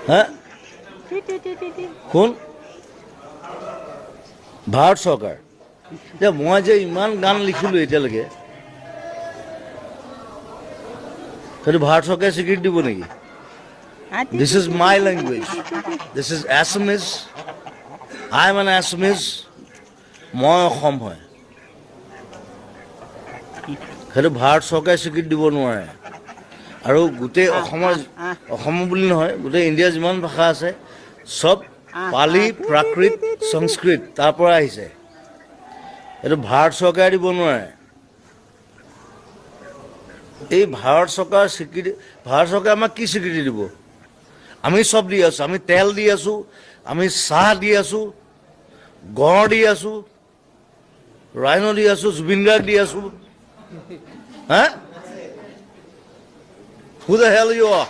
হা কোন ভাৰত চৰকাৰ যে মই যে ইমান গান লিখিলোঁ এতিয়ালৈকে সেইটো ভাৰত চৰকাৰে স্বীকৃতি দিব নেকি? This is my language. This is Assamese. I am an Assamese. মই অসম হয় সেইটো ভাৰত চৰকাৰে স্বীকৃতি দিব নোৱাৰে আৰু গোটেই অসম বুলি নহয় গোটেই ইণ্ডিয়াৰ যিমান ভাষা আছে চব পালি প্ৰাকৃত সংস্কৃত তাৰ পৰা আহিছে এইটো ভাৰত চৰকাৰে দিব নোৱাৰে এই ভাৰত চৰকাৰ স্বীকৃতি ভাৰত চৰকাৰে আমাক কি স্বীকৃতি দিব আমি চব দি আছোঁ আমি তেল দি আছোঁ আমি চাহ দি আছোঁ গড় দি আছোঁ ৰাইনো দি আছোঁ জুবিন গাৰ্গ দি আছোঁ হা Who the hell you are?